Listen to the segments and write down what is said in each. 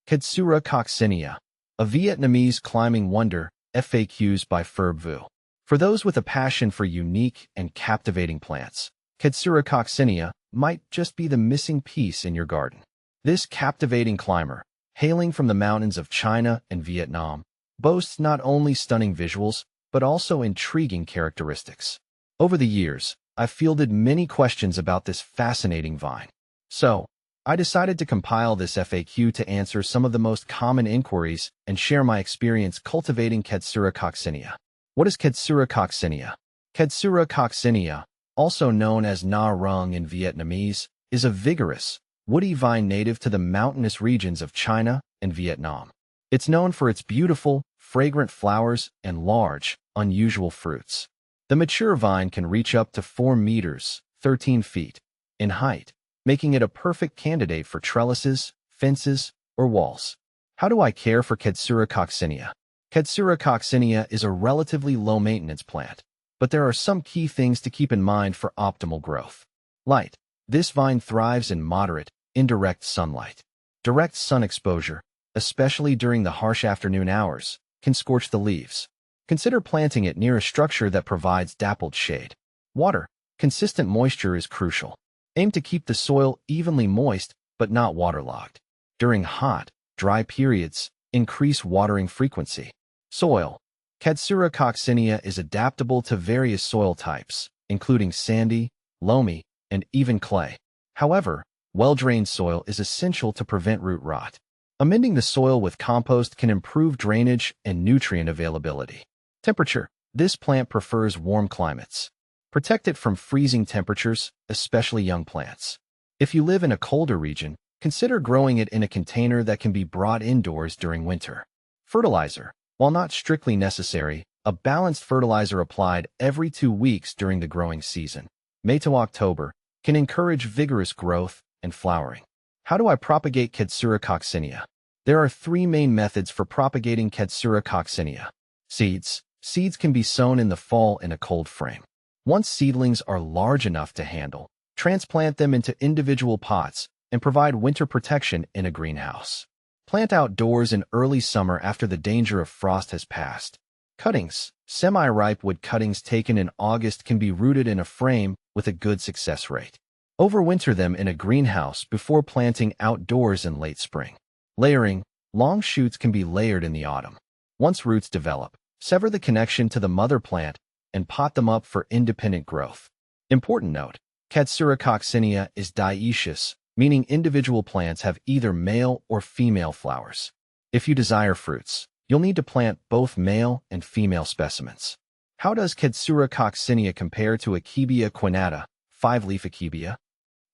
Kadsura Coccinea, a Vietnamese climbing wonder, FAQs by Ferb Vu. For those with a passion for unique and captivating plants, Kadsura Coccinea might just be the missing piece in your garden. This captivating climber, hailing from the mountains of China and Vietnam, boasts not only stunning visuals, but also intriguing characteristics. Over the years, I've fielded many questions about this fascinating vine. So, I decided to compile this FAQ to answer some of the most common inquiries and share my experience cultivating Kadsura Coccinea. What is Kadsura Coccinea? Kadsura Coccinea, also known as Na Rung in Vietnamese, is a vigorous, woody vine native to the mountainous regions of China and Vietnam. It's known for its beautiful, fragrant flowers and large, unusual fruits. The mature vine can reach up to 4 meters, 13 feet, in height, making it a perfect candidate for trellises, fences, or walls. How do I care for Kadsura Coccinea? Kadsura Coccinea is a relatively low-maintenance plant, but there are some key things to keep in mind for optimal growth. Light. This vine thrives in moderate, indirect sunlight. Direct sun exposure, especially during the harsh afternoon hours, can scorch the leaves. Consider planting it near a structure that provides dappled shade. Water. Consistent moisture is crucial. Aim to keep the soil evenly moist but not waterlogged. During hot, dry periods, increase watering frequency. Soil. Kadsura Coccinea is adaptable to various soil types, including sandy, loamy, and even clay. However, well-drained soil is essential to prevent root rot. Amending the soil with compost can improve drainage and nutrient availability. Temperature. This plant prefers warm climates. Protect it from freezing temperatures, especially young plants. If you live in a colder region, consider growing it in a container that can be brought indoors during winter. Fertilizer. While not strictly necessary, a balanced fertilizer applied every 2 weeks during the growing season, May to October, can encourage vigorous growth and flowering. How do I propagate Kadsura Coccinea? There are 3 main methods for propagating Kadsura Coccinea. Seeds. Seeds can be sown in the fall in a cold frame. Once seedlings are large enough to handle, transplant them into individual pots and provide winter protection in a greenhouse. Plant outdoors in early summer after the danger of frost has passed. Cuttings. Semi-ripe wood cuttings taken in August can be rooted in a frame with a good success rate. Overwinter them in a greenhouse before planting outdoors in late spring. Layering. Long shoots can be layered in the autumn. Once roots develop, sever the connection to the mother plant and pot them up for independent growth. Important note, Kadsura Coccinea is dioecious, meaning individual plants have either male or female flowers. If you desire fruits, you'll need to plant both male and female specimens. How does Kadsura Coccinea compare to Akebia quinnata, 5-leaf Akebia?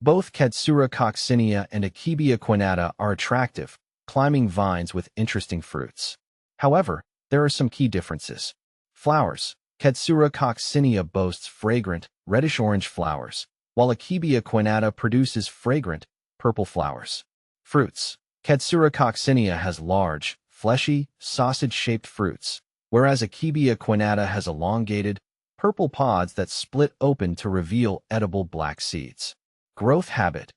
Both Kadsura Coccinea and Akebia quinnata are attractive, climbing vines with interesting fruits. However, there are some key differences. Flowers. Kadsura Coccinea boasts fragrant, reddish-orange flowers, while Akebia quinnata produces fragrant, purple flowers. Fruits. Kadsura Coccinea has large, fleshy, sausage-shaped fruits, whereas Akebia quinnata has elongated, purple pods that split open to reveal edible black seeds. Growth habit.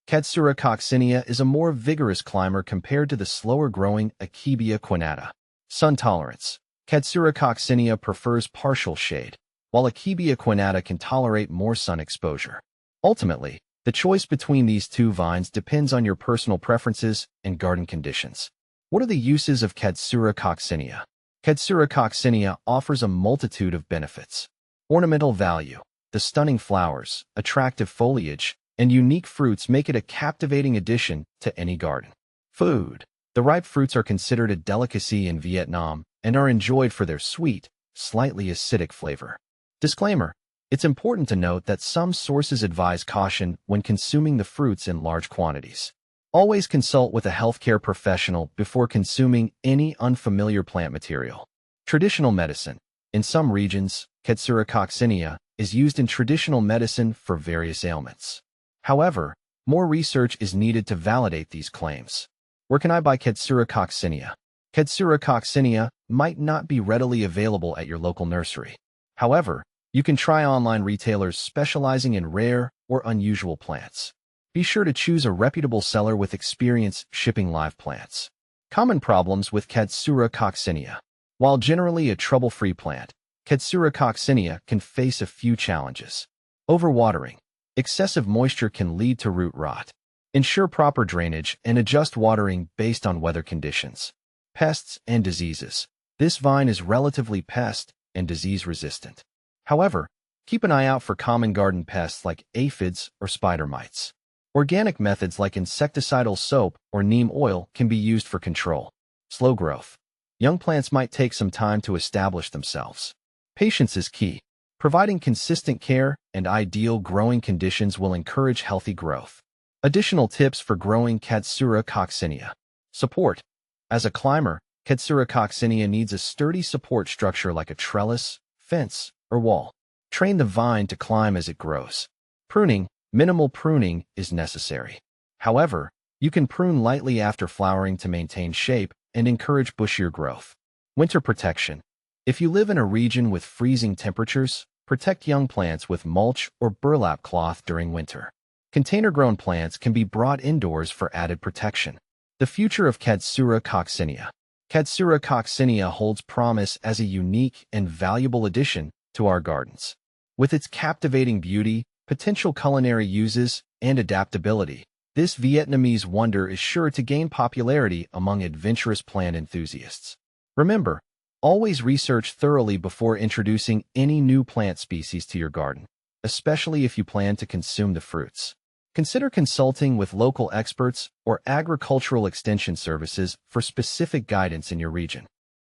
Kadsura Coccinea is a more vigorous climber compared to the slower-growing Akebia quinnata. Sun tolerance. Kadsura Coccinea prefers partial shade, while Akebia quinnata can tolerate more sun exposure. Ultimately, the choice between these 2 vines depends on your personal preferences and garden conditions. What are the uses of Kadsura Coccinea? Kadsura Coccinea offers a multitude of benefits. Ornamental value. The stunning flowers, attractive foliage, and unique fruits make it a captivating addition to any garden. Food. The ripe fruits are considered a delicacy in Vietnam and are enjoyed for their sweet, slightly acidic flavor. Disclaimer: it's important to note that some sources advise caution when consuming the fruits in large quantities. Always consult with a healthcare professional before consuming any unfamiliar plant material. Traditional medicine. In some regions, Kadsura Coccinea is used in traditional medicine for various ailments. However, more research is needed to validate these claims. Where can I buy Kadsura Coccinea? Kadsura Coccinea might not be readily available at your local nursery. However, you can try online retailers specializing in rare or unusual plants. Be sure to choose a reputable seller with experience shipping live plants. Common problems with Kadsura coccinea. While generally a trouble-free plant, Kadsura coccinea can face a few challenges. Overwatering. Excessive moisture can lead to root rot. Ensure proper drainage and adjust watering based on weather conditions. Pests and diseases. This vine is relatively pest and disease resistant. However, keep an eye out for common garden pests like aphids or spider mites. Organic methods like insecticidal soap or neem oil can be used for control. Slow growth. Young plants might take some time to establish themselves. Patience is key. Providing consistent care and ideal growing conditions will encourage healthy growth. Additional tips for growing Kadsura coccinea. Support. As a climber, Kadsura coccinea needs a sturdy support structure like a trellis, fence, or wall. Train the vine to climb as it grows. Pruning. Minimal pruning is necessary. However, you can prune lightly after flowering to maintain shape and encourage bushier growth. Winter protection. If you live in a region with freezing temperatures, protect young plants with mulch or burlap cloth during winter. Container-grown plants can be brought indoors for added protection. The future of Kadsura coccinea. Kadsura coccinea holds promise as a unique and valuable addition to our gardens. With its captivating beauty, potential culinary uses, and adaptability, this Vietnamese wonder is sure to gain popularity among adventurous plant enthusiasts. Remember, always research thoroughly before introducing any new plant species to your garden, especially if you plan to consume the fruits. Consider consulting with local experts or agricultural extension services for specific guidance in your region.